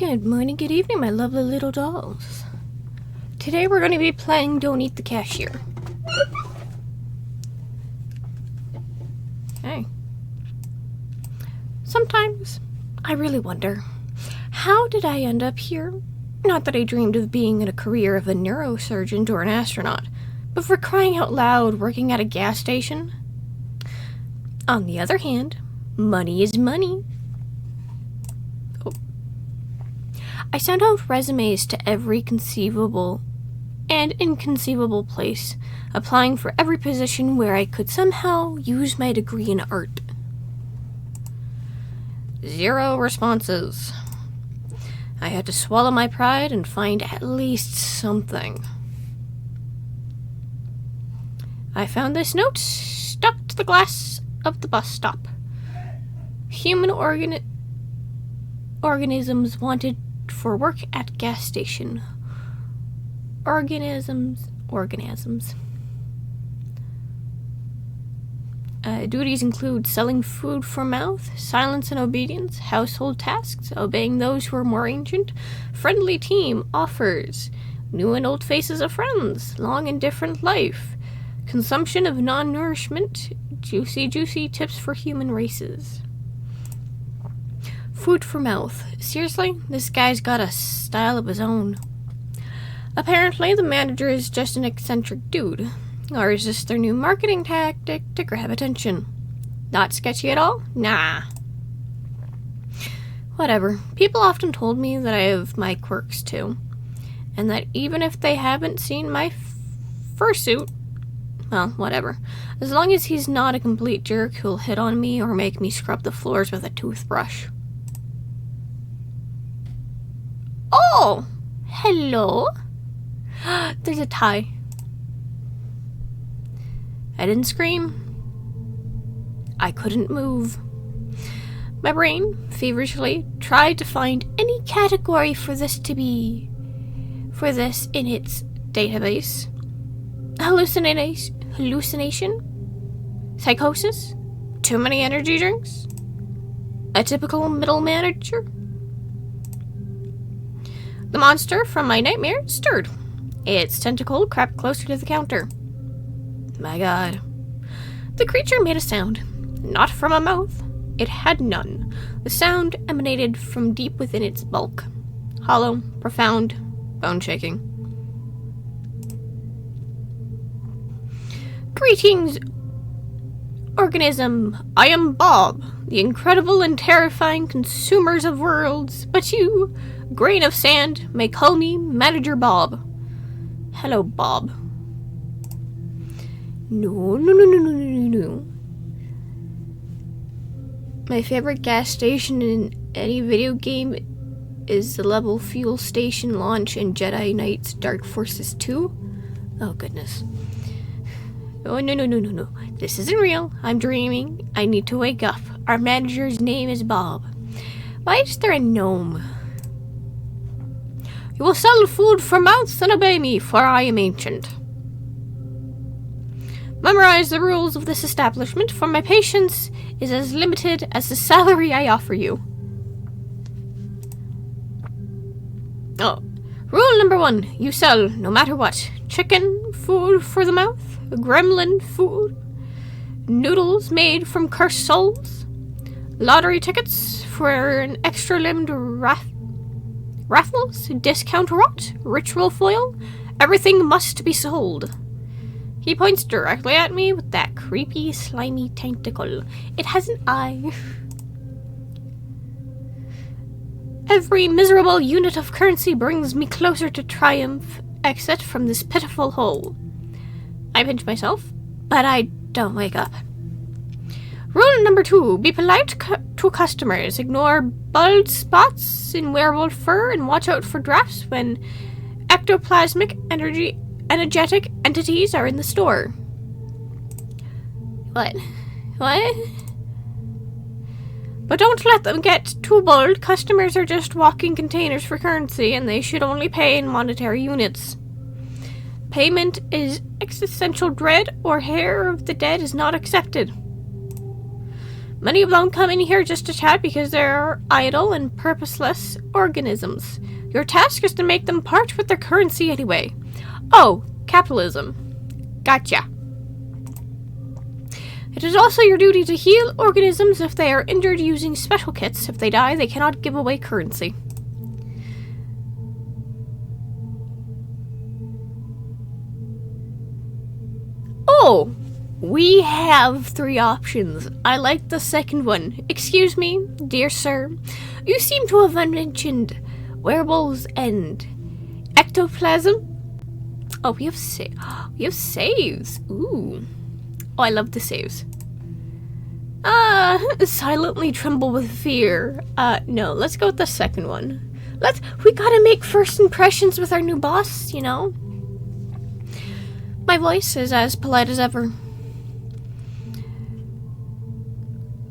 Good morning, good evening, my lovely little dolls. Today we're going to be playing Don't Eat the Cashier. Hey. Sometimes I really wonder, how did I end up here? Not that I dreamed of being in a career of a neurosurgeon or an astronaut, but for crying out loud, working at a gas station. On the other hand, money is money. I sent out resumes to every conceivable and inconceivable place, applying for every position where I could somehow use my degree in art. 0 responses. I had to swallow my pride and find at least something. I found this note stuck to the glass of the bus stop. Human organisms wanted for work at gas station. Organisms. Duties include selling food for mouth, silence and obedience, household tasks, obeying those who are more ancient, friendly team offers, new and old faces of friends, long and different life, consumption of non-nourishment, juicy tips for human races. Food for mouth. Seriously? This guy's got a style of his own. Apparently, the manager is just an eccentric dude. Or is this their new marketing tactic to grab attention? Not sketchy at all? Nah. Whatever. People often told me that I have my quirks too. And that even if they haven't seen my fursuit, well, whatever. As long as he's not a complete jerk who'll hit on me or make me scrub the floors with a toothbrush. Oh! Hello? There's a tie. I didn't scream. I couldn't move. My brain feverishly tried to find any category for this in its database. Hallucination? Psychosis? Too many energy drinks? A typical middle manager? The monster from my nightmare stirred. Its tentacle crept closer to the counter. My God. The creature made a sound. Not from a mouth. It had none. The sound emanated from deep within its bulk. Hollow, profound, bone-shaking. Greetings, organism. I am Bob, the incredible and terrifying consumers of worlds. But you, grain of sand, may call me Manager Bob. Hello, Bob. No. My favorite gas station in any video game is the level Fuel Station Launch in Jedi Knight's Dark Forces 2. Oh, goodness. Oh, no. This isn't real. I'm dreaming. I need to wake up. Our manager's name is Bob. Why is there a gnome? You will sell food for mouths and obey me, for I am ancient. Memorize the rules of this establishment, for my patience is as limited as the salary I offer you. Oh. Rule number 1. You sell, no matter what. Chicken, food for the mouth. Gremlin food. Noodles made from cursed souls. Lottery tickets for an extra-limbed raffles. Discount rot. Ritual foil. Everything must be sold. He points directly at me with that creepy, slimy tentacle. It has an eye. Every miserable unit of currency brings me closer to triumph. Exit from this pitiful hole. I pinch myself, but I don't wake up. Rule number 2. Be polite to customers. Ignore bald spots in werewolf fur and watch out for drafts when ectoplasmic energetic entities are in the store. What? But don't let them get too bold. Customers are just walking containers for currency, and they should only pay in monetary units. Payment is existential dread, or hair of the dead is not accepted. Many of them come in here just to chat because they're idle and purposeless organisms. Your task is to make them part with their currency anyway. Oh, capitalism. Gotcha. It is also your duty to heal organisms if they are injured using special kits. If they die, they cannot give away currency. Oh, we have 3 options. I like the second one. Excuse me, dear sir. You seem to have mentioned werewolves and ectoplasm. Oh, we have saves. Ooh. Oh, I love the saves. Silently tremble with fear. No, let's go with the second one. We gotta make first impressions with our new boss, you know? My voice is as polite as ever.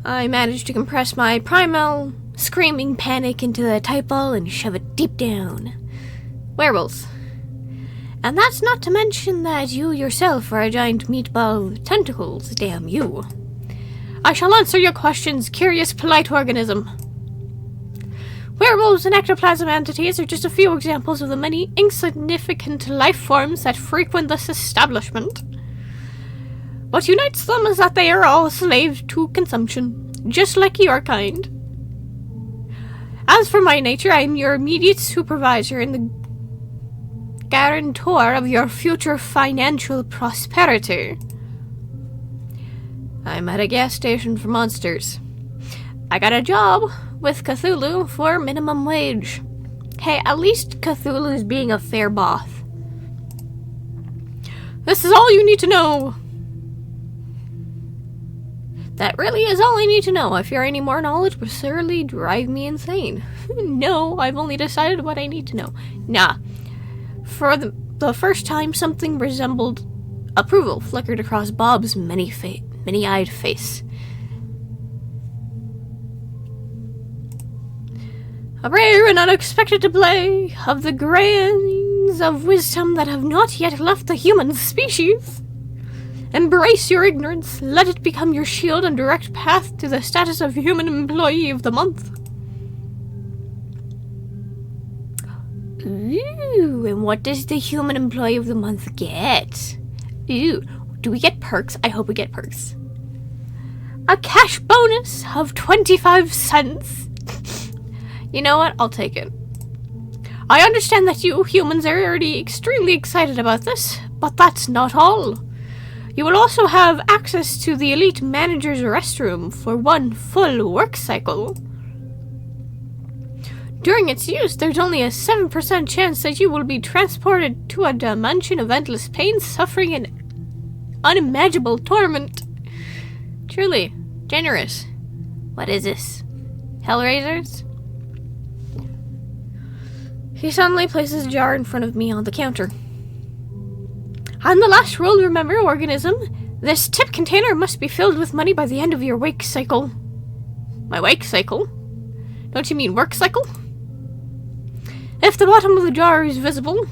I managed to compress my primal screaming panic into the type ball and shove it deep down. Werewolves. And that's not to mention that you yourself are a giant meatball with tentacles, damn you. I shall answer your questions, curious polite organism. Werewolves and ectoplasm entities are just a few examples of the many insignificant life forms that frequent this establishment. What unites them is that they are all slaves to consumption, just like your kind. As for my nature, I am your immediate supervisor and the guarantor of your future financial prosperity. I'm at a gas station for monsters. I got a job with Cthulhu for minimum wage. Hey, at least Cthulhu's being a fair boss. This is all you need to know. That really is all I need to know. If you're any more knowledge would surely drive me insane. No, I've only decided what I need to know. Nah. For the first time, something resembled approval flickered across Bob's many-eyed face. A rare and unexpected display of the grains of wisdom that have not yet left the human species. Embrace your ignorance. Let it become your shield and direct path to the status of Human Employee of the Month. Ooh, and what does the Human Employee of the Month get? Ooh, do we get perks? I hope we get perks. A cash bonus of 25 cents. You know what? I'll take it. I understand that you humans are already extremely excited about this, but that's not all. You will also have access to the elite manager's restroom for 1 full work cycle. During its use, there's only a 7% chance that you will be transported to a dimension of endless pain, suffering, and unimaginable torment. Truly, generous. What is this? Hellraisers? He suddenly places a jar in front of me on the counter. On the last rule, remember, organism, this tip container must be filled with money by the end of your wake cycle. My wake cycle? Don't you mean work cycle? If the bottom of the jar is visible,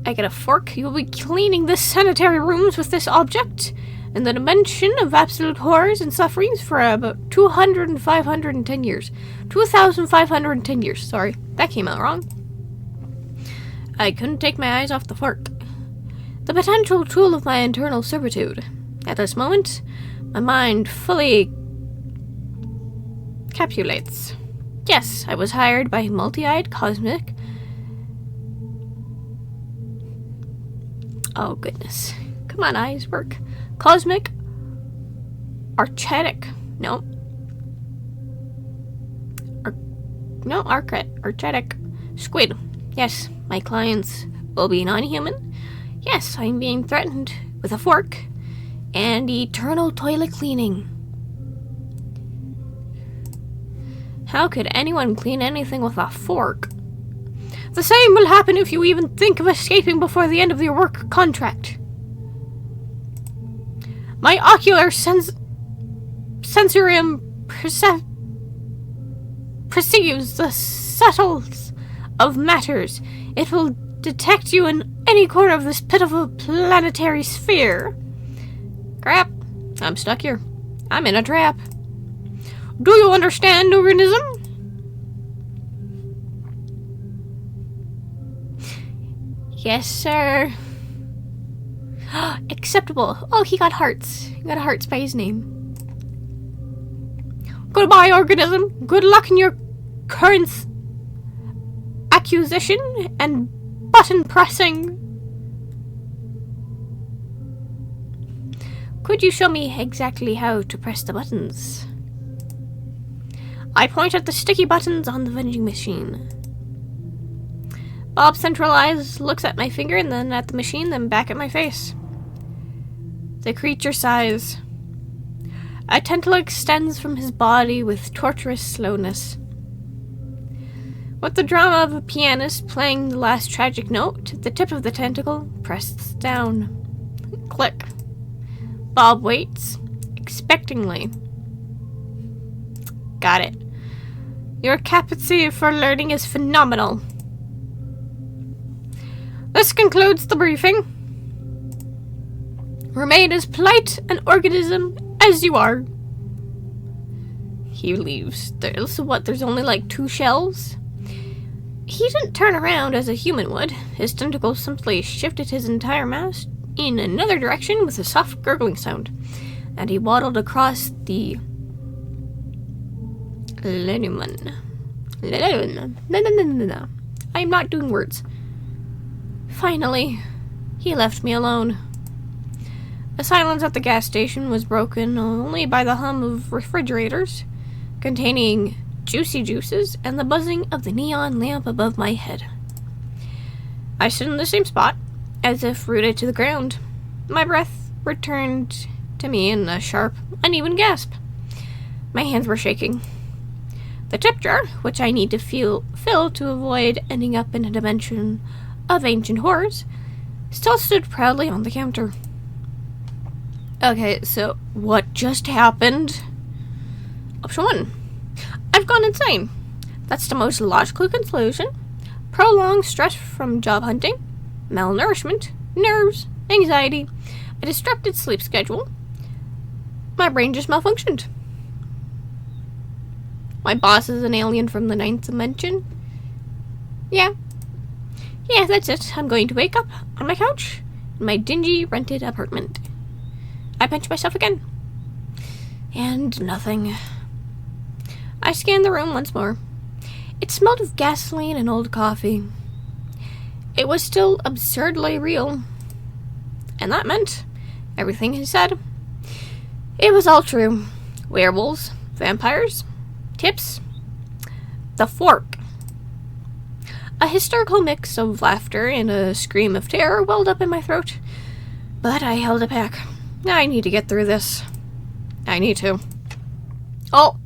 I get a fork. You will be cleaning the sanitary rooms with this object in the dimension of absolute horrors and sufferings for about 200 and 510 years. 2,510 years. Sorry, that came out wrong. I couldn't take my eyes off the fork. The potential tool of my internal servitude. At this moment, my mind fully capsulates. Yes, I was hired by multi-eyed cosmic. Oh, goodness. Come on, eyes, work. Cosmic Archetic. No. Archetic squid. Yes, my clients will be non-human. Yes, I'm being threatened with a fork and eternal toilet cleaning. How could anyone clean anything with a fork? The same will happen if you even think of escaping before the end of your work contract. My ocular sensorium perceives the subtles of matters. It will detect you in any corner of this pitiful planetary sphere. Crap. I'm stuck here. I'm in a trap. Do you understand, organism? Yes, sir. Acceptable. Oh, he got hearts. He got hearts by his name. Goodbye, organism. Good luck in your current accusation and button pressing. Could you show me exactly how to press the buttons? I point at the sticky buttons on the vending machine. Bob centralized looks at my finger and then at the machine, then back at my face. The creature sighs. A tentacle extends from his body with torturous slowness. With the drama of a pianist playing the last tragic note, the tip of the tentacle presses down. Click. Bob waits, expectingly. Got it. Your capacity for learning is phenomenal. This concludes the briefing. Remain as polite an organism as you are. He leaves. There's only like 2 shelves? He didn't turn around as a human would. His tentacles simply shifted his entire mass in another direction with a soft gurgling sound, and he waddled across the Lenneman. I am not doing words. Finally, he left me alone. The silence at the gas station was broken only by the hum of refrigerators containing juicy juices and the buzzing of the neon lamp above my head. I stood in the same spot, as if rooted to the ground. My breath returned to me in a sharp, uneven gasp. My hands were shaking. The tip jar, which I need to fill to avoid ending up in a dimension of ancient horrors, still stood proudly on the counter. Okay, so what just happened? Option 1. I've gone insane. That's the most logical conclusion. Prolonged stress from job hunting, malnourishment, nerves, anxiety, a disrupted sleep schedule. My brain just malfunctioned. My boss is an alien from the 9th dimension. Yeah, that's it. I'm going to wake up on my couch in my dingy rented apartment. I pinch myself again. And nothing. I scanned the room once more. It smelled of gasoline and old coffee. It was still absurdly real. And that meant everything he said. It was all true. Werewolves, vampires, tips, the fork. A hysterical mix of laughter and a scream of terror welled up in my throat, but I held it back. I need to get through this. I need to. Oh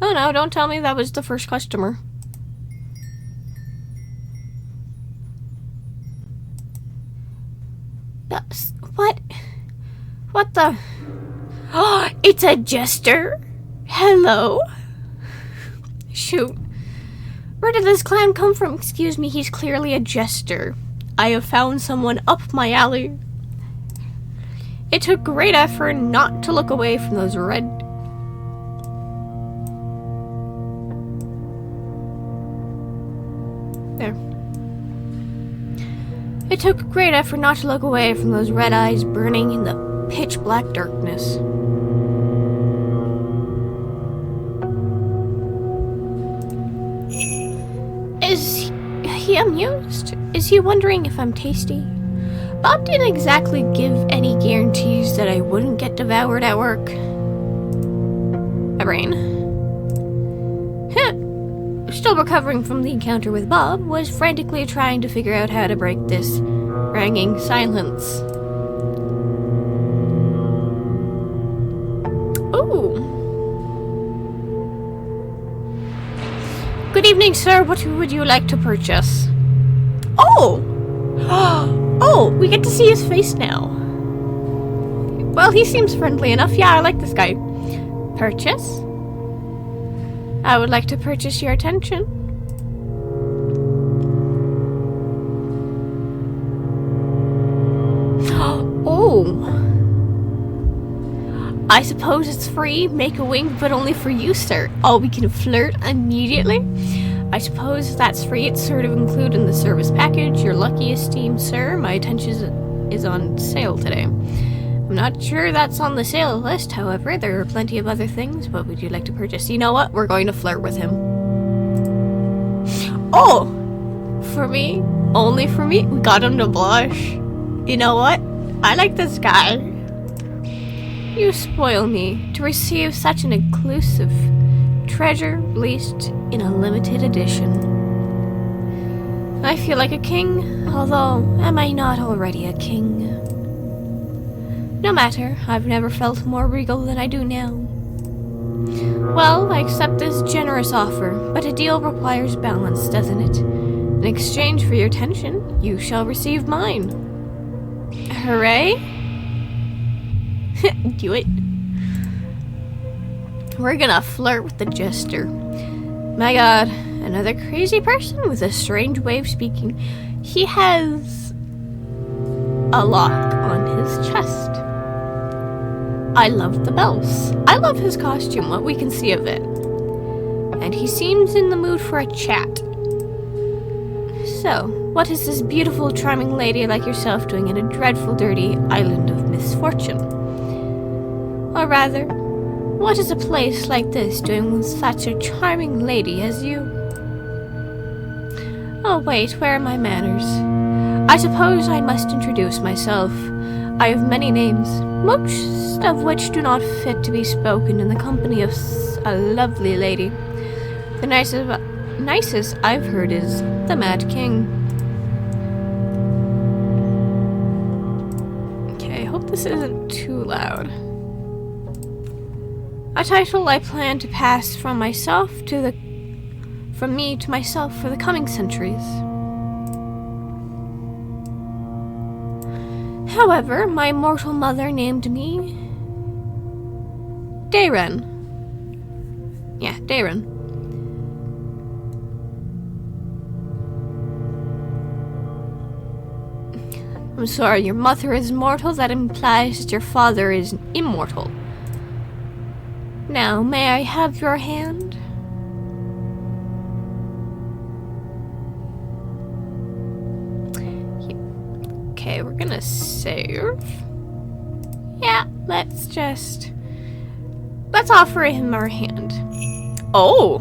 no, don't tell me that was the first customer. What the? Oh, it's a Jester. Hello. Shoot. Where did this clown come from? Excuse me, he's clearly a Jester. I have found someone up my alley. It took great effort not to look away from those red... There. It took great effort not to look away from those red eyes burning in the pitch black darkness. Is he amused? Is he wondering if I'm tasty? Bob didn't exactly give any guarantees that I wouldn't get devoured at work. My brain, still recovering from the encounter with Bob, was frantically trying to figure out how to break this ringing silence. Ooh. Good evening, sir. What would you like to purchase? Oh! Oh, we get to see his face now. Well, he seems friendly enough. Yeah, I like this guy. Purchase? I would like to purchase your attention. Oh. I suppose it's free. Make a wink, but only for you, sir. Oh, we can flirt immediately? I suppose that's free. It's sort of included in the service package. You're lucky, esteemed sir. My attention is on sale today. I'm not sure that's on the sale list, however. There are plenty of other things. What would you like to purchase? You know what? We're going to flirt with him. Oh! For me? Only for me? We got him to blush. You know what? I like this guy. You spoil me to receive such an exclusive treasure released in a limited edition. I feel like a king, although am I not already a king? No matter, I've never felt more regal than I do now. Well, I accept this generous offer, but a deal requires balance, doesn't it? In exchange for your attention, you shall receive mine. Hooray! Do it. We're gonna flirt with the Jester. My god, another crazy person with a strange way of speaking. He has a lock on his chest. I love the bells. I love his costume, what we can see of it. And he seems in the mood for a chat. So, what is this beautiful, charming lady like yourself doing in a dreadful, dirty island of misfortune? Or rather, what is a place like this doing with such a charming lady as you? Oh wait, where are my manners? I suppose I must introduce myself. I have many names, most of which do not fit to be spoken in the company of a lovely lady. The nicest I've heard is the Mad King. Okay, I hope this isn't too loud. A title I plan to pass from me to myself for the coming centuries. However, my mortal mother named me Dayren. Yeah, Dayren. I'm sorry, your mother is mortal. That implies that your father is immortal. Now, may I have your hand? Okay, we're gonna save. Yeah, let's offer him our hand. Oh!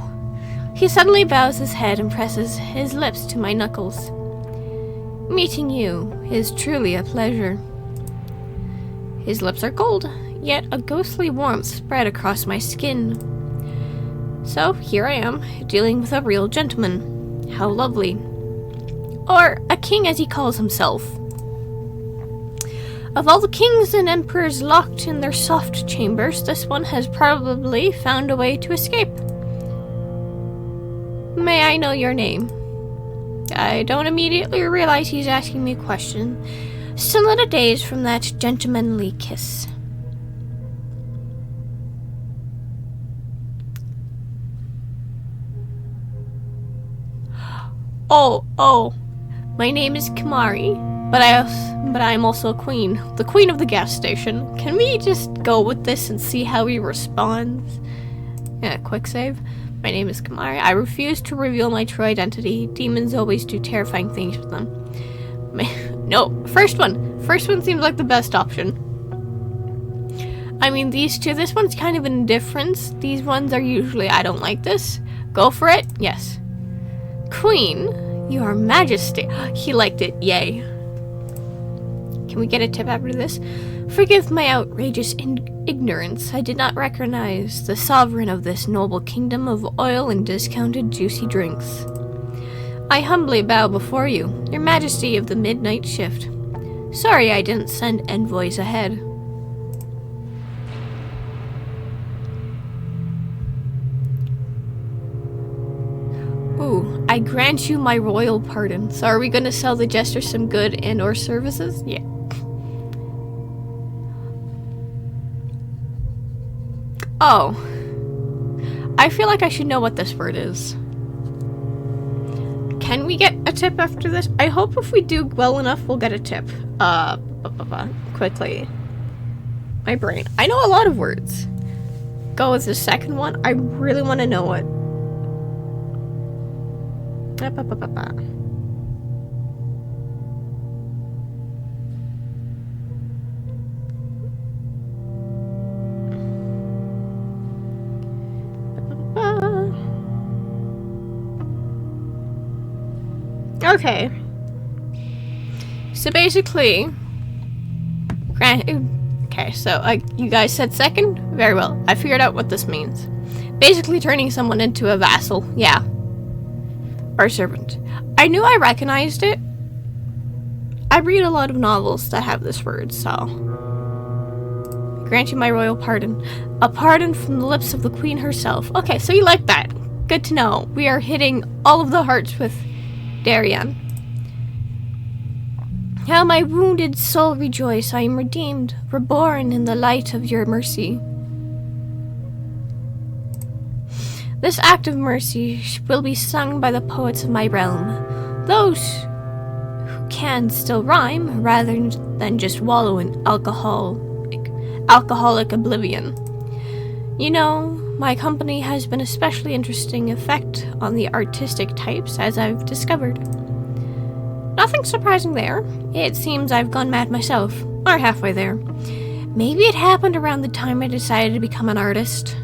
He suddenly bows his head and presses his lips to my knuckles. Meeting you is truly a pleasure. His lips are cold, yet a ghostly warmth spread across my skin. So here I am, dealing with a real gentleman. How lovely. Or a king as he calls himself. Of all the kings and emperors locked in their soft chambers, this one has probably found a way to escape. May I know your name? I don't immediately realize he's asking me a question. Still in a daze from that gentlemanly kiss. Oh, my name is Kimari, but I'm also a queen. The queen of the gas station. Can we just go with this and see how he responds? Yeah, quick save. My name is Kimari. I refuse to reveal my true identity. Demons always do terrifying things with them. No, first one. First one seems like the best option. I mean, these two, this one's kind of indifference. These ones are usually, I don't like this. Go for it. Yes. Queen, your majesty. He liked it. Yay. Can we get a tip after this? Forgive my outrageous ignorance. I did not recognize the sovereign of this noble kingdom of oil and discounted juicy drinks. I humbly bow before you, your majesty of the midnight shift. Sorry I didn't send envoys ahead. Ooh, I grant you my royal pardon. So are we going to sell the Jester some good and or services? Yeah. Oh. I feel like I should know what this word is. Can we get a tip after this? I hope if we do well enough, we'll get a tip. Quickly. My brain. I know a lot of words. Go with the second one. I really want to know it. Okay. So basically, okay, so you guys said second? Very well. I figured out what this means. Basically turning someone into a vassal. Yeah. Or servant. I knew I recognized it. I read a lot of novels that have this word, so... I grant you my royal pardon. A pardon from the lips of the queen herself. Okay, so you like that. Good to know. We are hitting all of the hearts with Darien. How my wounded soul rejoice, I am redeemed, reborn in the light of your mercy. This act of mercy will be sung by the poets of my realm, those who can still rhyme rather than just wallow in alcoholic oblivion. You know, my company has been especially interesting effect on the artistic types, as I've discovered. Nothing surprising there. It seems I've gone mad myself, or halfway there. Maybe it happened around the time I decided to become an artist.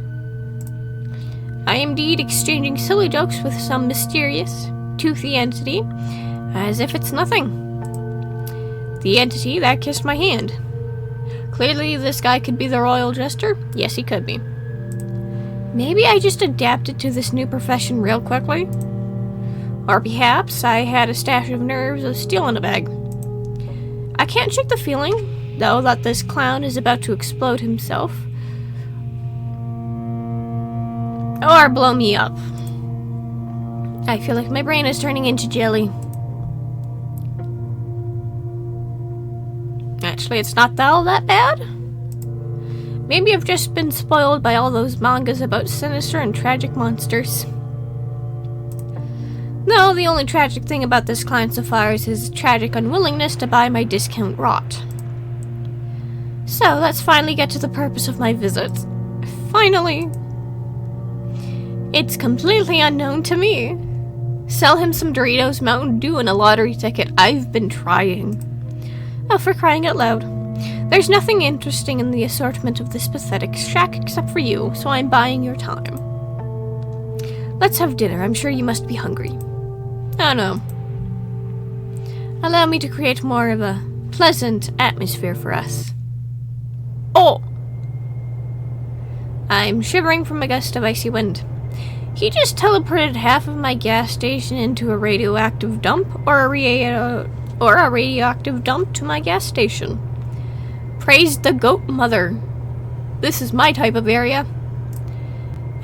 I am indeed exchanging silly jokes with some mysterious, toothy entity, as if it's nothing. The entity that kissed my hand. Clearly, this guy could be the royal jester. Yes, he could be. Maybe I just adapted to this new profession real quickly. Or perhaps I had a stash of nerves of steel in a bag. I can't shake the feeling, though, that this clown is about to explode himself. Or blow me up. I feel like my brain is turning into jelly. Actually, it's not all that bad. Maybe I've just been spoiled by all those mangas about sinister and tragic monsters. No, the only tragic thing about this client so far is his tragic unwillingness to buy my discount rot. So, let's finally get to the purpose of my visit. Finally! It's completely unknown to me. Sell him some Doritos, Mountain Dew, and a lottery ticket. I've been trying. Oh, for crying out loud. There's nothing interesting in the assortment of this pathetic shack except for you, so I'm buying your time. Let's have dinner. I'm sure you must be hungry. Oh no. Allow me to create more of a pleasant atmosphere for us. Oh! I'm shivering from a gust of icy wind. He just teleported half of my gas station into a radioactive dump, or a radioactive dump to my gas station. Praise the goat mother. This is my type of area.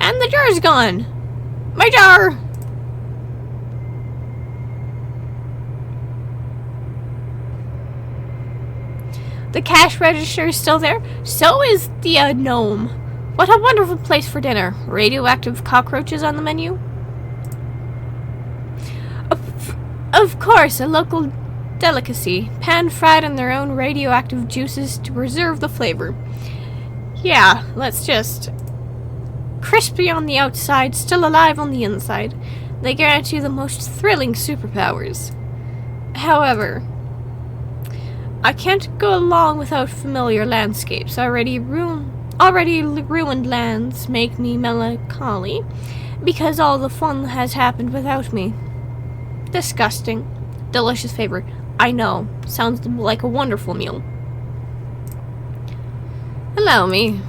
And the jar's gone. My jar! The cash register is still there. So is the gnome. What a wonderful place for dinner. Radioactive cockroaches on the menu? Of course, a local delicacy. Pan-fried in their own radioactive juices to preserve the flavor. Yeah, let's just... Crispy on the outside, still alive on the inside. They grant you the most thrilling superpowers. However, I can't go along without familiar landscapes. Already ruined lands make me melancholy, because all the fun has happened without me. Disgusting. Delicious favorite. I know. Sounds like a wonderful meal. Allow me.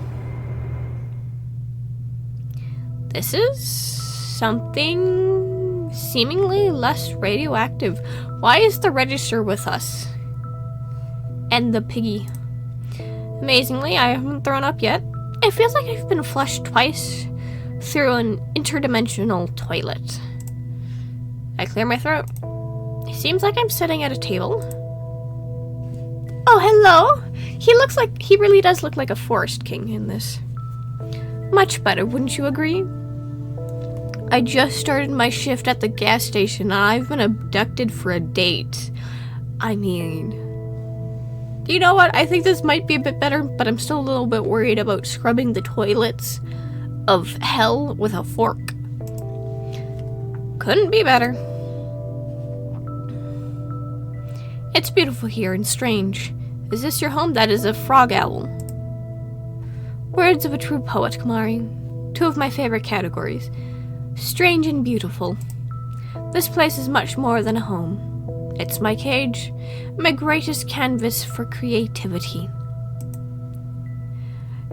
This is something seemingly less radioactive. Why is the register with us? And the piggy. Amazingly, I haven't thrown up yet. It feels like I've been flushed twice through an interdimensional toilet. I clear my throat. It seems like I'm sitting at a table. Oh, hello! He really does look like a forest king in this. Much better, wouldn't you agree? I just started my shift at the gas station and I've been abducted for a date. I mean... You know what? I think this might be a bit better, but I'm still a little bit worried about scrubbing the toilets of hell with a fork. Couldn't be better. It's beautiful here and strange. Is this your home? That is a frog owl. Words of a true poet, Kamari. Two of my favorite categories. Strange and beautiful. This place is much more than a home. It's my cage, my greatest canvas for creativity.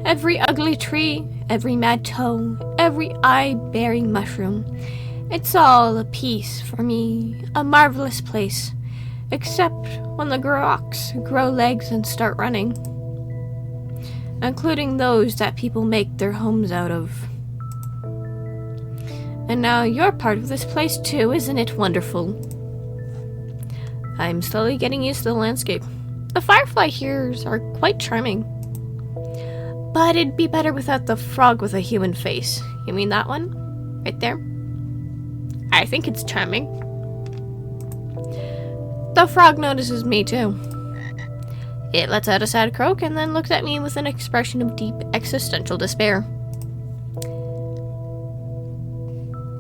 Every ugly tree, every mad toe, every eye-bearing mushroom, it's all a piece for me, a marvelous place, except when the rocks grow legs and start running, including those that people make their homes out of. And now you're part of this place too, isn't it wonderful? I'm slowly getting used to the landscape. The firefly here are quite charming. But it'd be better without the frog with a human face. You mean that one? Right there? I think it's charming. The frog notices me too. It lets out a sad croak and then looks at me with an expression of deep existential despair.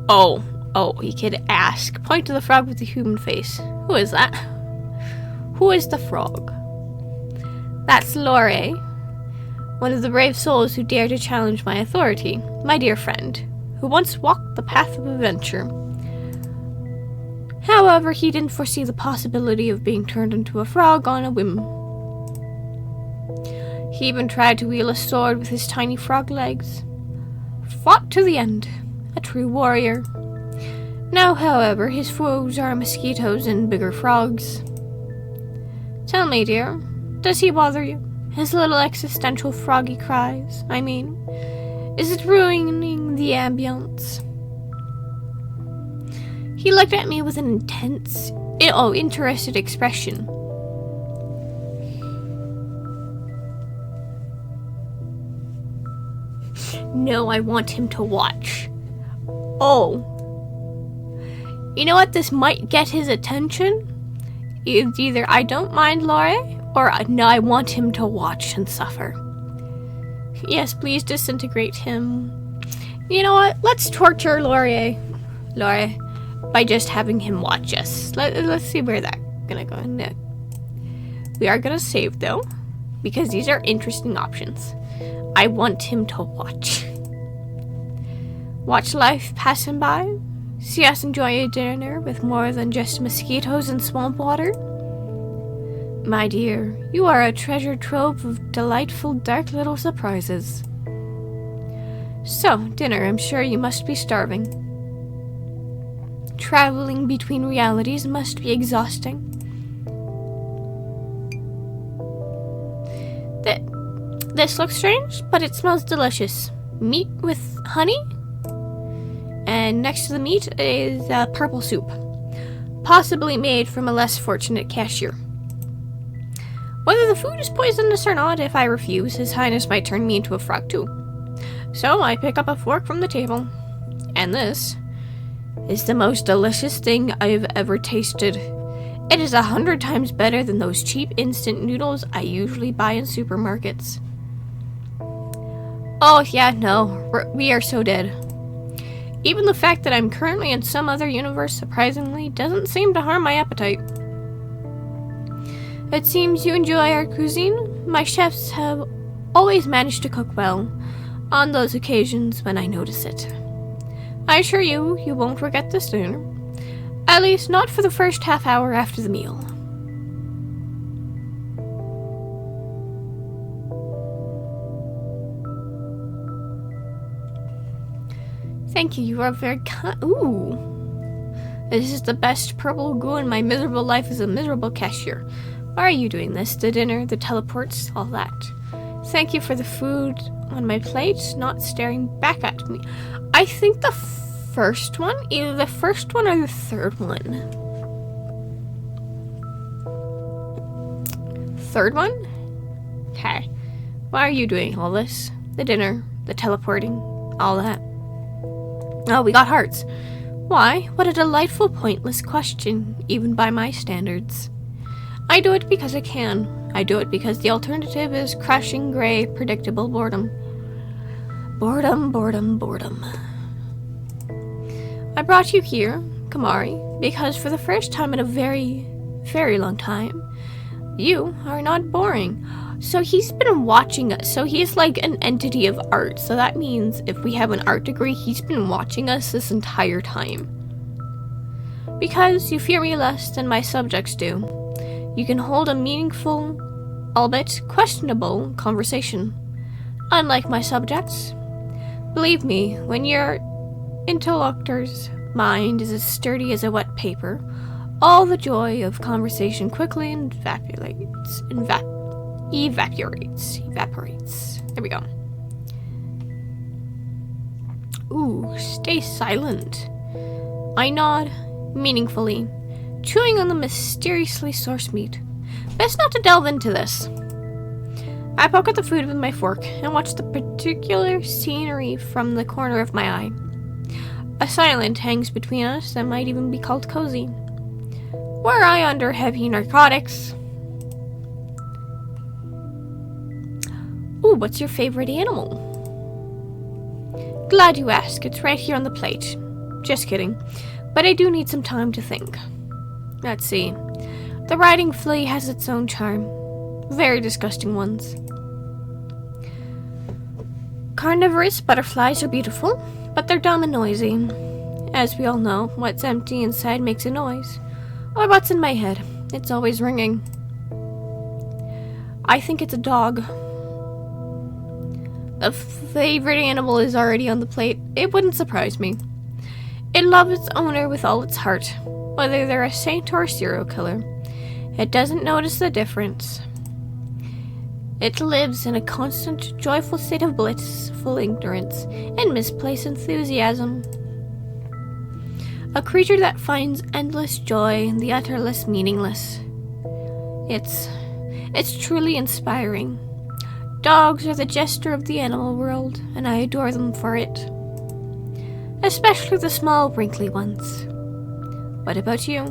Oh, you could ask. Point to the frog with the human face. Who is that? Who is the frog? That's Lore, one of the brave souls who dare to challenge my authority. My dear friend, who once walked the path of adventure. However, he didn't foresee the possibility of being turned into a frog on a whim. He even tried to wield a sword with his tiny frog legs. Fought to the end. A true warrior. Now, however, his foes are mosquitoes and bigger frogs. Tell me, dear, does he bother you? His little existential froggy cries, I mean. Is it ruining the ambience? He looked at me with an intense, interested expression. No, I want him to watch. Oh. You know what? This might get his attention. It's either I don't mind Lore, or no, I want him to watch and suffer. Yes, please disintegrate him. You know what? Let's torture Lore by just having him watch us. Let's see where that's gonna go. No. We are gonna save though, because these are interesting options. I want him to watch. Watch life pass him by. See us enjoy a dinner with more than just mosquitoes and swamp water. My dear, you are a treasure trove of delightful dark little surprises. So, dinner, I'm sure you must be starving. Traveling between realities must be exhausting. This looks strange, but it smells delicious. Meat with honey? And next to the meat is purple soup, possibly made from a less fortunate cashier. Whether the food is poisonous or not, if I refuse, His Highness might turn me into a frog too. So I pick up a fork from the table, and this is the most delicious thing I've ever tasted. It is 100 times better than those cheap instant noodles I usually buy in supermarkets. Oh yeah, no, we are so dead. Even the fact that I'm currently in some other universe, surprisingly, doesn't seem to harm my appetite. It seems you enjoy our cuisine. My chefs have always managed to cook well, on those occasions when I notice it. I assure you, you won't regret this dinner. At least not for the first half hour after the meal. Thank you, you are very kind. Ooh. This is the best purple goo in my miserable life as a miserable cashier. Why are you doing this? The dinner, the teleports, all that. Thank you for the food on my plate, not staring back at me. I think the first one, either the first one or the third one. Third one? Okay. Why are you doing all this? The dinner, the teleporting, all that. Oh, we got hearts. Why? What a delightful, pointless question, even by my standards. I do it because I can. I do it because the alternative is crushing, gray, predictable boredom. Boredom, boredom, boredom. I brought you here, Kamari, because for the first time in a very, very long time, you are not boring. So he's been watching us. So he's like an entity of art. So that means if we have an art degree, he's been watching us this entire time. Because you fear me less than my subjects do, you can hold a meaningful, albeit questionable, conversation. Unlike my subjects, believe me, when your interlocutor's mind is as sturdy as a wet paper, all the joy of conversation quickly evaporates. There we go. Ooh, stay silent. I nod, meaningfully, chewing on the mysteriously sourced meat. Best not to delve into this. I poke at the food with my fork and watch the particular scenery from the corner of my eye. A silence hangs between us that might even be called cozy. Were I under heavy narcotics? Ooh, what's your favorite animal? Glad you asked. It's right here on the plate. Just kidding. But I do need some time to think. Let's see. The riding flea has its own charm. Very disgusting ones. Carnivorous butterflies are beautiful, but they're dumb and noisy. As we all know, what's empty inside makes a noise. Or what's in my head. It's always ringing. I think it's a dog. The favorite animal is already on the plate. It wouldn't surprise me. It loves its owner with all its heart, whether they're a saint or a serial killer. It doesn't notice the difference. It lives in a constant, joyful state of blissful ignorance and misplaced enthusiasm. A creature that finds endless joy in the utterless meaningless. It's truly inspiring. Dogs are the Jester of the animal world, and I adore them for it. Especially the small, wrinkly ones. What about you?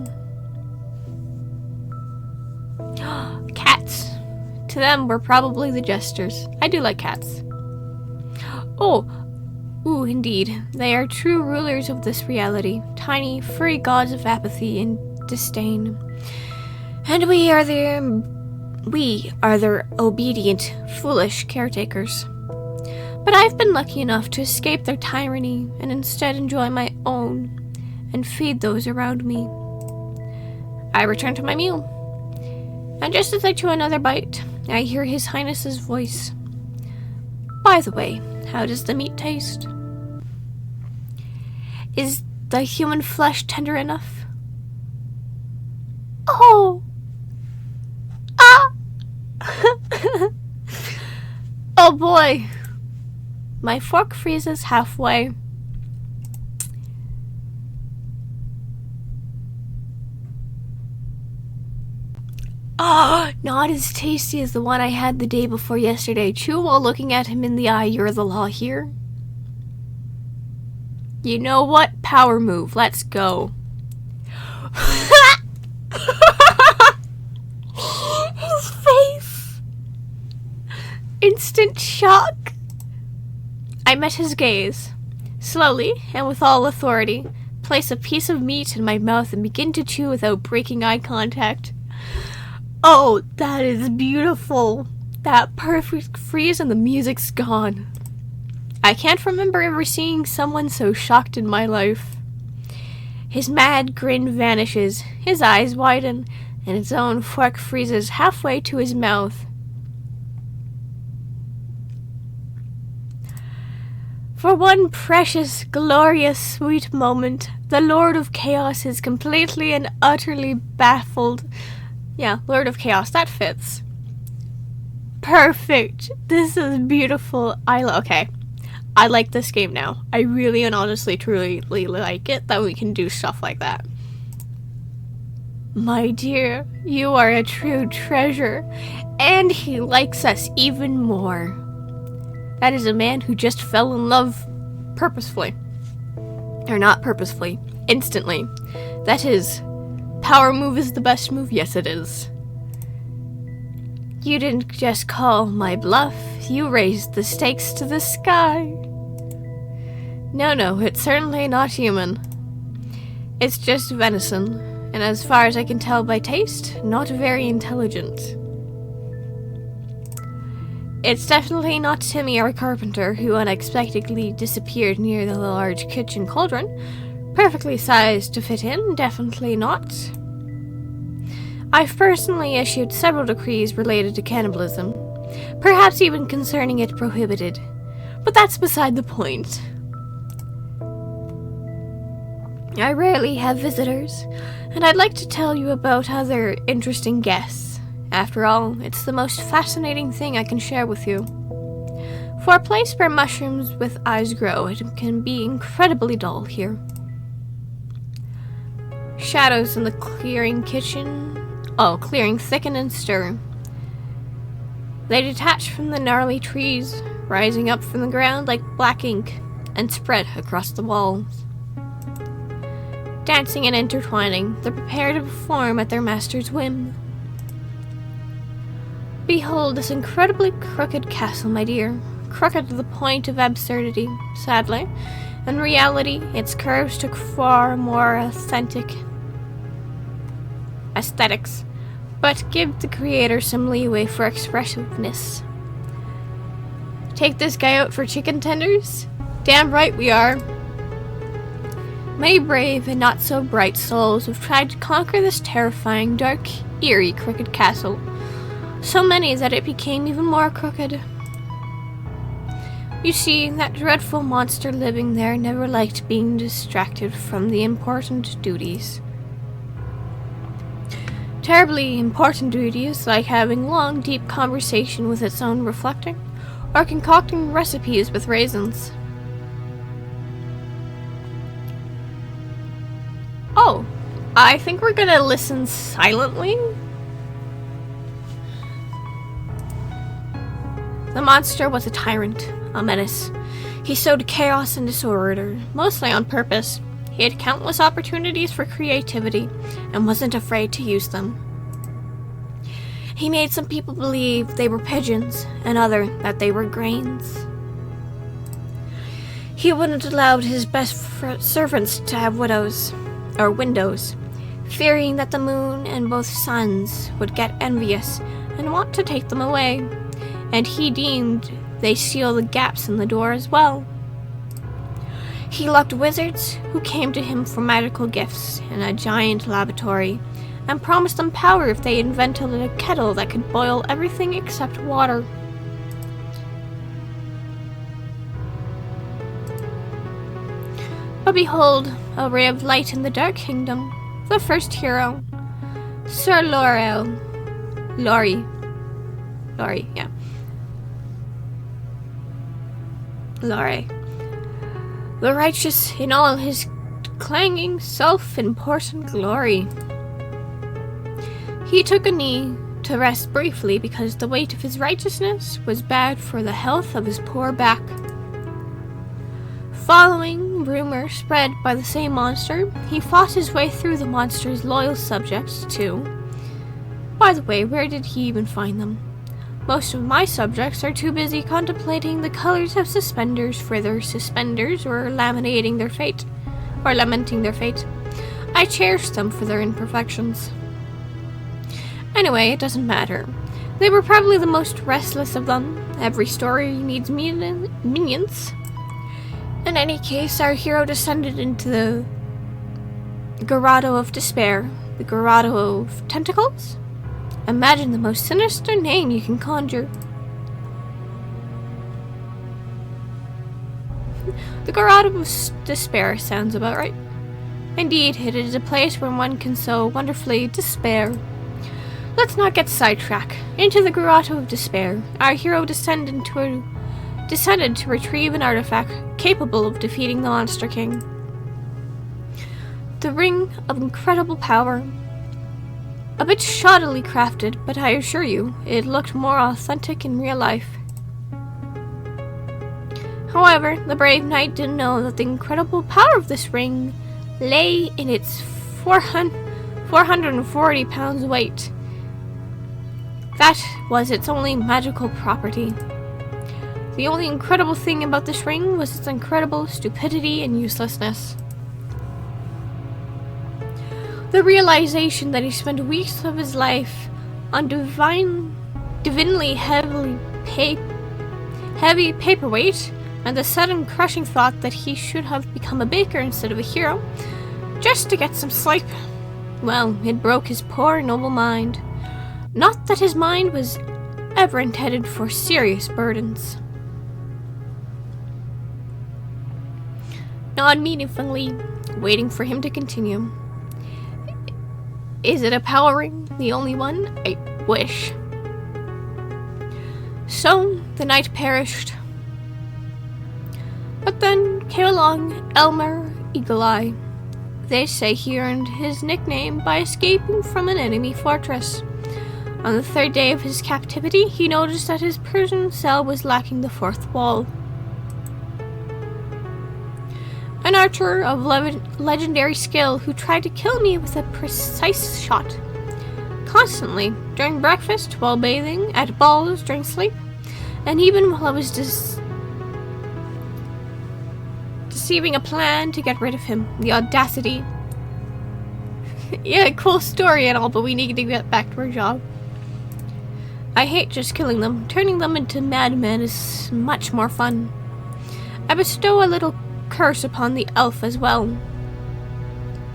Cats. To them, we're probably the Jesters. I do like cats. Ooh, indeed. They are true rulers of this reality. Tiny, furry gods of apathy and disdain. And we are their obedient, foolish caretakers. But I've been lucky enough to escape their tyranny and instead enjoy my own and feed those around me. I return to my meal. And just as I chew another bite, I hear His Highness's voice. By the way, how does the meat taste? Is the human flesh tender enough? Oh! Oh boy. My fork freezes halfway. Not as tasty as the one I had the day before yesterday. Chew while looking at him in the eye. You're the law here. You know what? Power move. Let's go. His face. Instant shock. I met his gaze. Slowly, and with all authority, place a piece of meat in my mouth and begin to chew without breaking eye contact. Oh, that is beautiful. That perfect freeze and the music's gone. I can't remember ever seeing someone so shocked in my life. His mad grin vanishes, his eyes widen, and his own fork freezes halfway to his mouth. For one precious, glorious, sweet moment, the Lord of Chaos is completely and utterly baffled. Yeah, Lord of Chaos, that fits. Perfect. This is beautiful. Okay. I like this game now. I really and honestly, truly like it that we can do stuff like that. My dear, you are a true treasure. And he likes us even more. That is a man who just fell in love purposefully. Or not purposefully. Instantly. That is... Power move is the best move? Yes, it is. You didn't just call my bluff, you raised the stakes to the sky. No, it's certainly not human. It's just venison, and as far as I can tell by taste, not very intelligent. It's definitely not Timmy our carpenter, who unexpectedly disappeared near the large kitchen cauldron. Perfectly sized to fit in, definitely not. I've personally issued several decrees related to cannibalism, perhaps even concerning it prohibited, but that's beside the point. I rarely have visitors, and I'd like to tell you about other interesting guests. After all, it's the most fascinating thing I can share with you. For a place where mushrooms with eyes grow, it can be incredibly dull here. Shadows in the clearing thicken and stir. They detach from the gnarly trees, rising up from the ground like black ink, and spread across the walls. Dancing and intertwining, they're prepared to perform at their master's whim. Behold this incredibly crooked castle, my dear. Crooked to the point of absurdity, sadly. In reality, its curves took far more aesthetics, but give the creator some leeway for expressiveness. Take this guy out for chicken tenders? Damn right we are. Many brave and not so bright souls have tried to conquer this terrifying, dark, eerie, crooked castle. So many that it became even more crooked. You see, that dreadful monster living there never liked being distracted from the important duties. Terribly important duties like having long, deep conversation with its own reflecting, or concocting recipes with raisins. Oh, I think we're gonna listen silently. The monster was a tyrant, a menace. He sowed chaos and disorder, mostly on purpose. He had countless opportunities for creativity, and wasn't afraid to use them. He made some people believe they were pigeons, and others that they were grains. He wouldn't allow his best servants to have windows, fearing that the moon and both suns would get envious and want to take them away. And he deemed they seal the gaps in the door as well. He locked wizards who came to him for magical gifts in a giant laboratory, and promised them power if they invented a kettle that could boil everything except water. But behold, a ray of light in the dark kingdom, the first hero, Sir Laurie, yeah. Laurie, the righteous in all his clanging, self-important glory. He took a knee to rest briefly because the weight of his righteousness was bad for the health of his poor back. Following rumor spread by the same monster, he fought his way through the monster's loyal subjects too. By the way, where did he even find them? Most of my subjects are too busy contemplating the colors of suspenders for their suspenders or lamenting their fate. I cherish them for their imperfections. Anyway, it doesn't matter. They were probably the most restless of them. Every story needs minions. In any case, our hero descended into the Grotto of Despair, the Grotto of Tentacles. Imagine the most sinister name you can conjure. The Grotto of Despair sounds about right. Indeed, it is a place where one can so wonderfully despair. Let's not get sidetracked. Into the Grotto of Despair, our hero descended to retrieve an artifact capable of defeating the Monster King. The Ring of Incredible Power. A bit shoddily crafted, but I assure you, it looked more authentic in real life. However, the brave knight didn't know that the incredible power of this ring lay in its 440 pounds weight. That was its only magical property. The only incredible thing about this ring was its incredible stupidity and uselessness. The realization that he spent weeks of his life on divinely heavy paperweight, and the sudden crushing thought that he should have become a baker instead of a hero, just to get some sleep. Well, it broke his poor noble mind. Not that his mind was ever intended for serious burdens. Nod meaningfully, waiting for him to continue. Is it a power ring? The only one? I wish. So, the night perished. But then came along Elmer Eagle-Eye. They say he earned his nickname by escaping from an enemy fortress. On the third day of his captivity, he noticed that his prison cell was lacking the fourth wall. An archer of legendary skill who tried to kill me with a precise shot. Constantly, during breakfast, while bathing, at balls, during sleep, and even while I was deceiving a plan to get rid of him. The audacity. Yeah, cool story and all, but we need to get back to our job. I hate just killing them. Turning them into madmen is much more fun. I bestow a little curse upon the elf as well.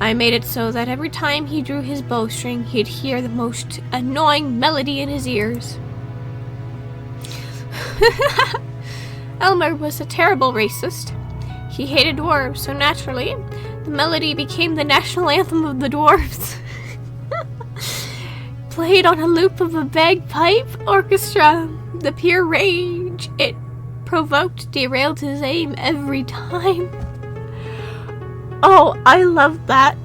I made it so that every time he drew his bowstring, he'd hear the most annoying melody in his ears. Elmer was a terrible racist. He hated dwarves, so naturally, the melody became the national anthem of the dwarves. Played on a loop of a bagpipe orchestra. The pure rage it provoked derailed his aim every time. Oh, I love that.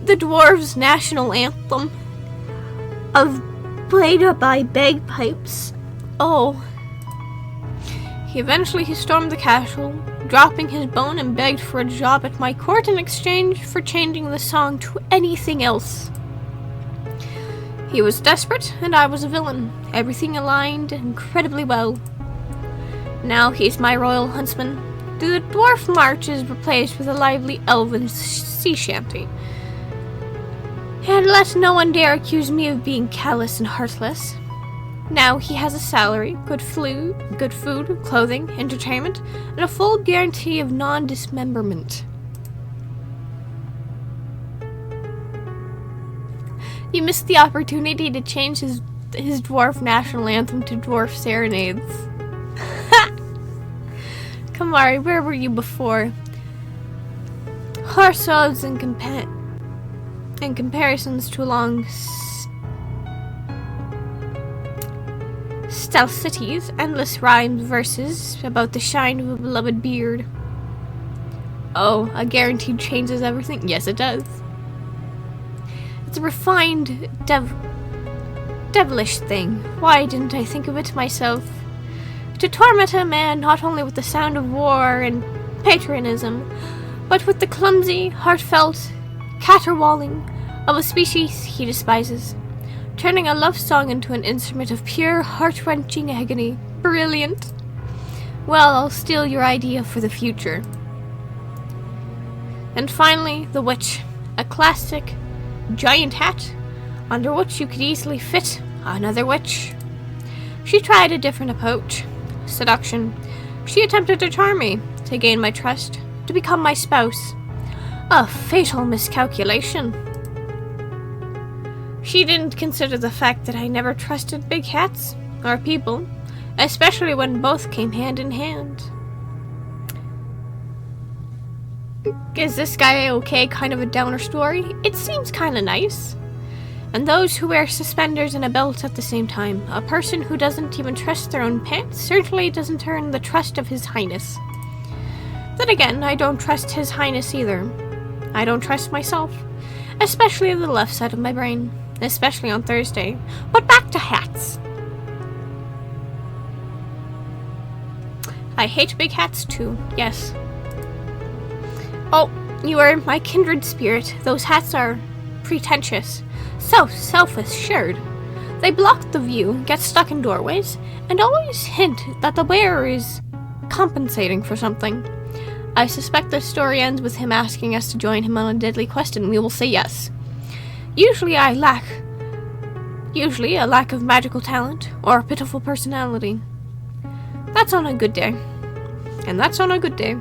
The dwarves' national anthem played by bagpipes. Oh. Eventually he stormed the castle, dropping his bone, and begged for a job at my court in exchange for changing the song to anything else. He was desperate, and I was a villain. Everything aligned incredibly well. Now he's my royal huntsman. The dwarf march is replaced with a lively elven sea shanty. And let no one dare accuse me of being callous and heartless. Now he has a salary, good food, clothing, entertainment, and a full guarantee of non-dismemberment. You missed the opportunity to change his dwarf national anthem to Dwarf Serenades. Kamari, where were you before? Horse odds and comparisons to long stealth cities, endless rhymes, verses about the shine of a beloved beard. Oh, a guaranteed changes everything? Yes, it does. It's a refined, devilish thing. Why didn't I think of it myself? To torment a man not only with the sound of war and patriotism, but with the clumsy, heartfelt caterwauling of a species he despises. Turning a love song into an instrument of pure, heart-wrenching agony. Brilliant. Well, I'll steal your idea for the future. And finally, the witch. A classic giant hat, under which you could easily fit another witch. She tried a different approach. Seduction. She attempted to charm me, to gain my trust, to become my spouse. A fatal miscalculation. She didn't consider the fact that I never trusted big hats, or people, especially when both came hand in hand. Is this guy okay? Kind of a downer story? It seems kinda nice. And those who wear suspenders and a belt at the same time. A person who doesn't even trust their own pants certainly doesn't earn the trust of His Highness. Then again, I don't trust His Highness either. I don't trust myself, especially the left side of my brain, especially on Thursday. But back to hats. I hate big hats too, yes. Oh, you are my kindred spirit. Those hats are pretentious, so self-assured. They block the view, get stuck in doorways, and always hint that the wearer is compensating for something. I suspect the story ends with him asking us to join him on a deadly quest, and we will say yes. Usually a lack of magical talent or a pitiful personality. That's on a good day. And that's on a good day.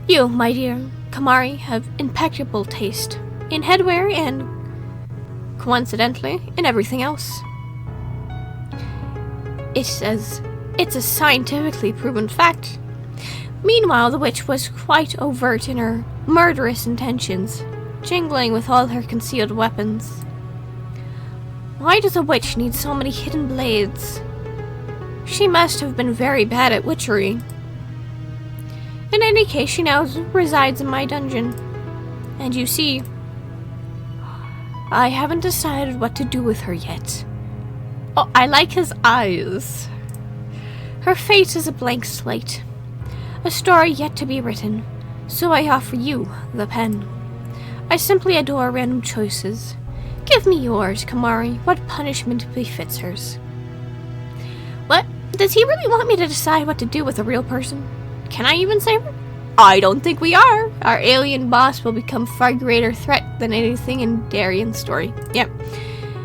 You, my dear Kamari, have impeccable taste in headwear and, coincidentally, in everything else. It's a scientifically proven fact. Meanwhile, the witch was quite overt in her murderous intentions, jingling with all her concealed weapons. Why does a witch need so many hidden blades? She must have been very bad at witchery. In any case, she now resides in my dungeon. And you see, I haven't decided what to do with her yet. Oh, I like his eyes. Her fate is a blank slate. A story yet to be written, so I offer you the pen. I simply adore random choices. Give me yours, Kamari. What punishment befits hers? What? Does he really want me to decide what to do with a real person? Can I even say her? I don't think we are. Our alien boss will become far greater threat than anything in Darian's story. Yep.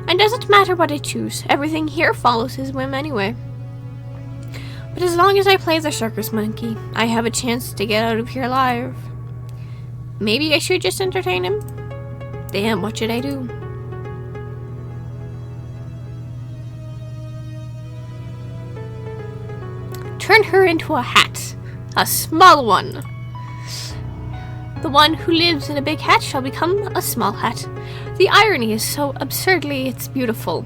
And doesn't matter what I choose. Everything here follows his whim anyway. But as long as I play the circus monkey, I have a chance to get out of here alive. Maybe I should just entertain him? Damn, what should I do? Turn her into a hat. A small one. The one who lives in a big hat shall become a small hat. The irony is so absurdly, it's beautiful.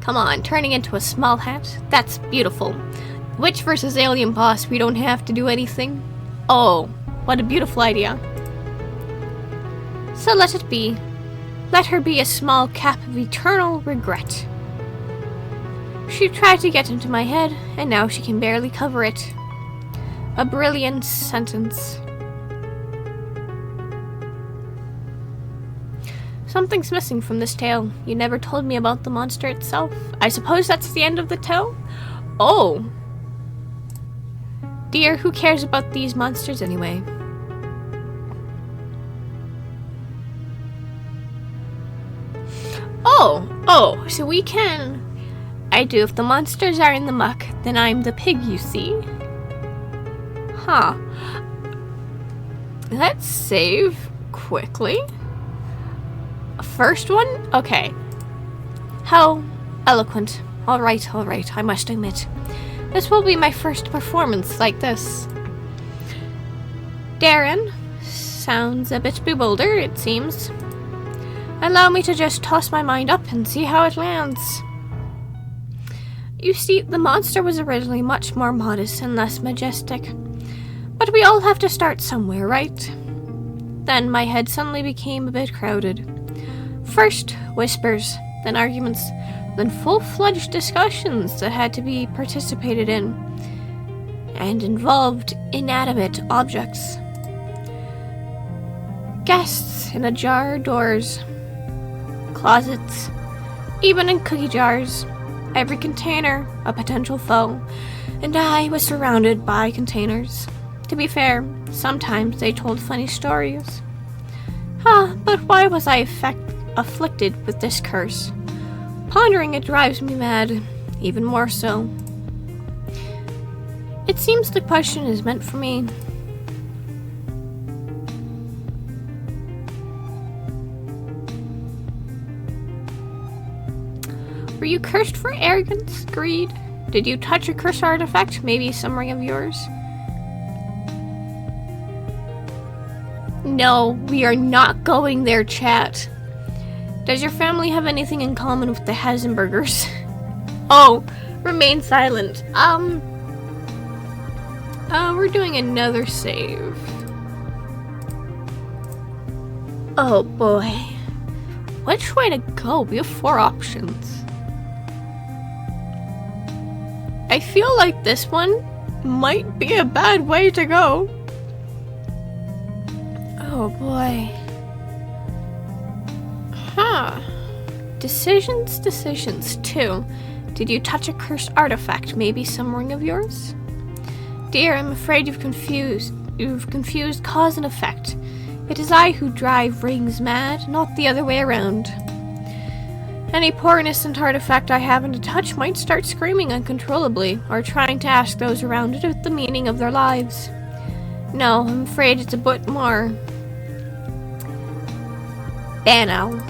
Come on, turning into a small hat? That's beautiful. Witch versus alien boss, we don't have to do anything. Oh, what a beautiful idea. So let it be. Let her be a small cap of eternal regret. She tried to get into my head, and now she can barely cover it. A brilliant sentence. Something's missing from this tale. You never told me about the monster itself. I suppose that's the end of the tale? Oh! Dear, who cares about these monsters anyway? Oh, so we can... I do. If the monsters are in the muck, then I'm the pig, you see. Huh. Let's save quickly. First one? Okay. How eloquent. Alright, I must admit. This will be my first performance like this. Darren sounds a bit bewildered, it seems. Allow me to just toss my mind up and see how it lands. You see, the monster was originally much more modest and less majestic. But we all have to start somewhere, right? Then my head suddenly became a bit crowded. First, whispers, then arguments, then full-fledged discussions that had to be participated in, and involved inanimate objects. Guests in ajar doors, closets, even in cookie jars, every container a potential foe, and I was surrounded by containers. To be fair, sometimes they told funny stories. But why was I afflicted with this curse? Pondering it drives me mad, even more so. It seems the question is meant for me. Were you cursed for arrogance, greed? Did you touch a curse artifact? Maybe a summary of yours? No, we are not going there, chat. Does your family have anything in common with the Hasenburgers? Oh, remain silent. We're doing another save. Oh boy. Which way to go? We have 4 options. I feel like this one might be a bad way to go. Oh boy. Huh. Decisions, too. Did you touch a cursed artifact, maybe some ring of yours? Dear, I'm afraid you've confused cause and effect. It is I who drive rings mad, not the other way around. Any poor innocent artifact I happen to touch might start screaming uncontrollably, or trying to ask those around it the meaning of their lives. No, I'm afraid it's a bit more banal.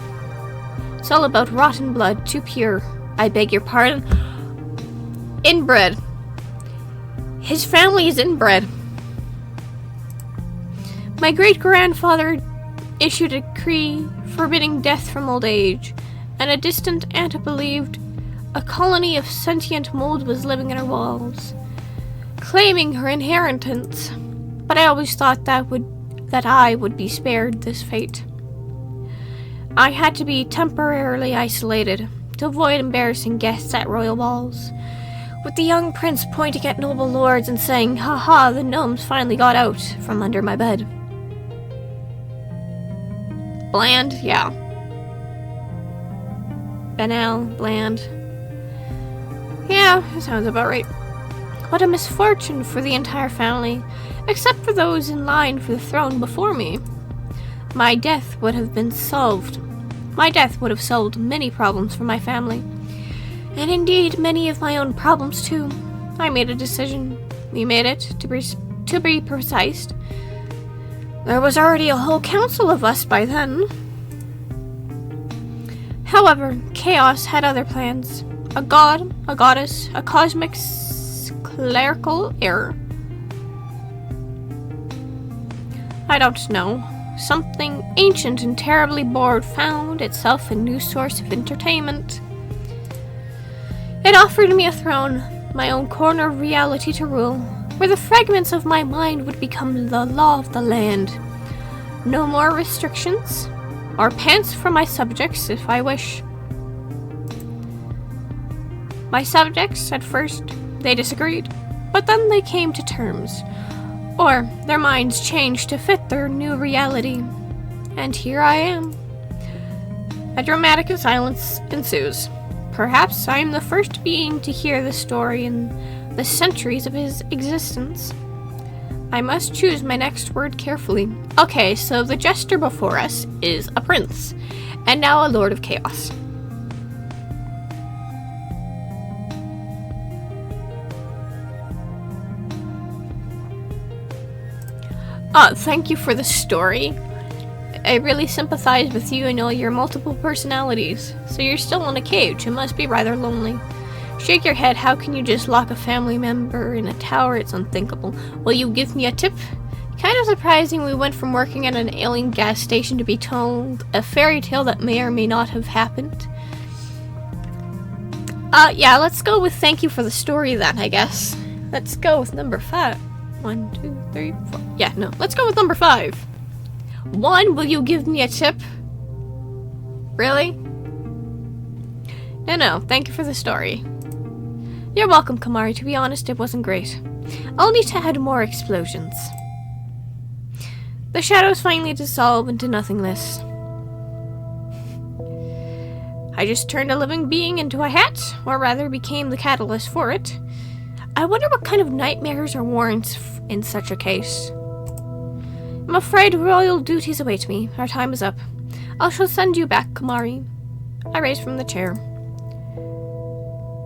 It's all about rotten blood, too pure. I beg your pardon. Inbred. His family is inbred. My great-grandfather issued a decree forbidding death from old age, and a distant aunt believed a colony of sentient mold was living in her walls, claiming her inheritance. But I always thought that I would be spared this fate. I had to be temporarily isolated to avoid embarrassing guests at royal balls, with the young prince pointing at noble lords and saying, "Ha ha, the gnomes finally got out from under my bed." Bland, yeah. Banal, bland. Yeah, that sounds about right. What a misfortune for the entire family, except for those in line for the throne before me. My death would have solved many problems for my family. And indeed, many of my own problems too. I made a decision. We made it, to be precise. There was already a whole council of us by then. However, Chaos had other plans. A god, a goddess, a cosmic clerical error. I don't know. Something ancient and terribly bored found itself a new source of entertainment. It offered me a throne, my own corner of reality to rule, where the fragments of my mind would become the law of the land. No more restrictions, or pants for my subjects if I wish. My subjects, at first, they disagreed, but then they came to terms, or their minds changed to fit their new reality. And here I am. A dramatic silence ensues. Perhaps I am the first being to hear the story in the centuries of his existence. I must choose my next word carefully. Okay, so the Jester before us is a prince, and now a Lord of Chaos. Thank you for the story. I really sympathize with you and all your multiple personalities. So you're still in a cage. It must be rather lonely. Shake your head. How can you just lock a family member in a tower? It's unthinkable. Will you give me a tip? Kind of surprising we went from working at an alien gas station to be told a fairy tale that may or may not have happened. Yeah, let's go with thank you for the story then, I guess. Let's go with number 5. 1, 2, 3, 4. Yeah, no. Let's go with number 5. 1, will you give me a tip? Really? No, thank you for the story. You're welcome, Kamari. To be honest, it wasn't great. I'll need to add more explosions. The shadows finally dissolve into nothingness. I just turned a living being into a hat, or rather became the catalyst for it. I wonder what kind of nightmares are warrants in such a case. I'm afraid royal duties await me. Our time is up. I shall send you back, Kamari. I raise from the chair.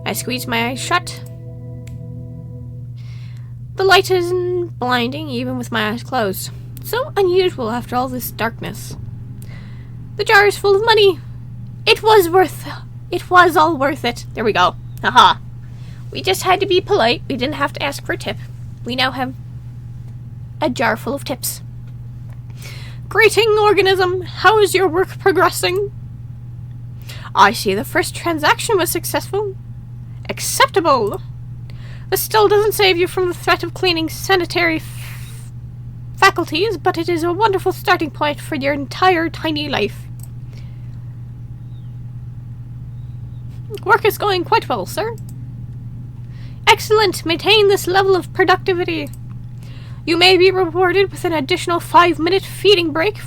I squeeze my eyes shut. The light isn't blinding, even with my eyes closed. So unusual after all this darkness. The jar is full of money. It was all worth it. There we go. Haha. We just had to be polite. We didn't have to ask for a tip. We now have a jar full of tips. Greeting, organism. How is your work progressing? I see the first transaction was successful. Acceptable. This still doesn't save you from the threat of cleaning sanitary faculties, but it is a wonderful starting point for your entire tiny life. Work is going quite well, sir. Excellent. Maintain this level of productivity. You may be rewarded with an additional 5-minute feeding break,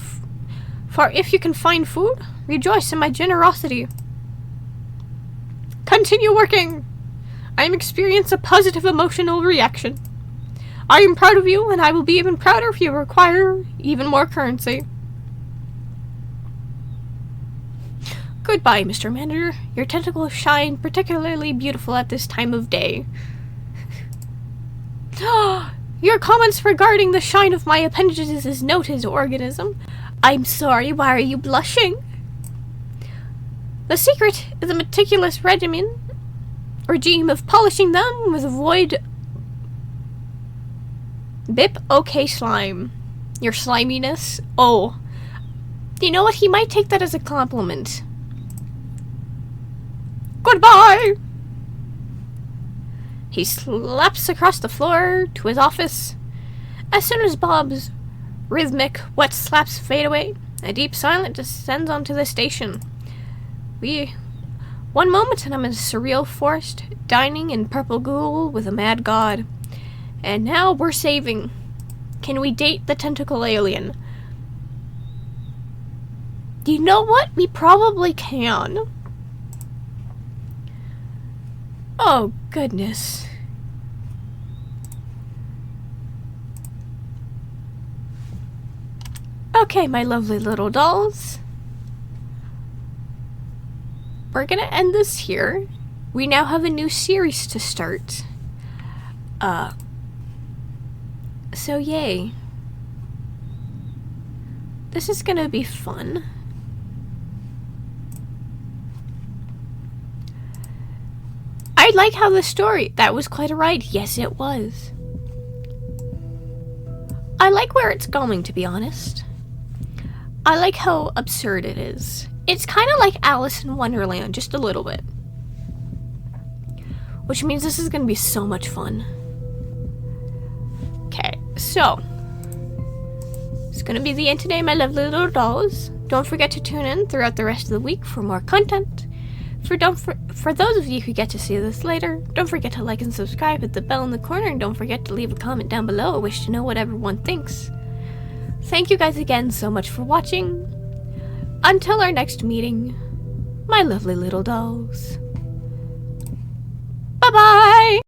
for if you can find food, rejoice in my generosity. Continue working. I am experiencing a positive emotional reaction. I am proud of you, and I will be even prouder if you require even more currency. Goodbye, Mr. Manager. Your tentacles shine particularly beautiful at this time of day. Your comments regarding the shine of my appendages is noted, organism. I'm sorry, why are you blushing? The secret is a meticulous regime of polishing them with void Bip okay slime. Your sliminess. Oh. You know what? He might take that as a compliment. Goodbye! He slaps across the floor to his office. As soon as Bob's rhythmic wet slaps fade away, a deep silence descends onto the station. One moment and I'm in a surreal forest, dining in purple ghoul with a mad god. And now we're saving. Can we date the tentacle alien? You know what? We probably can. Oh, goodness. Okay, my lovely little dolls. We're gonna end this here. We now have a new series to start. So yay. This is gonna be fun. I like how the story, that was quite a ride. Yes, it was. I like where it's going, to be honest. I like how absurd it is. It's kind of like Alice in Wonderland, just a little bit. Which means this is gonna be so much fun. Okay, so it's gonna be the end today, my lovely little dolls. Don't forget to tune in throughout the rest of the week for more content. For those of you who get to see this later, don't forget to like and subscribe, hit the bell in the corner, and don't forget to leave a comment down below. I wish to know what everyone thinks. Thank you guys again so much for watching. Until our next meeting, my lovely little dolls. Bye-bye!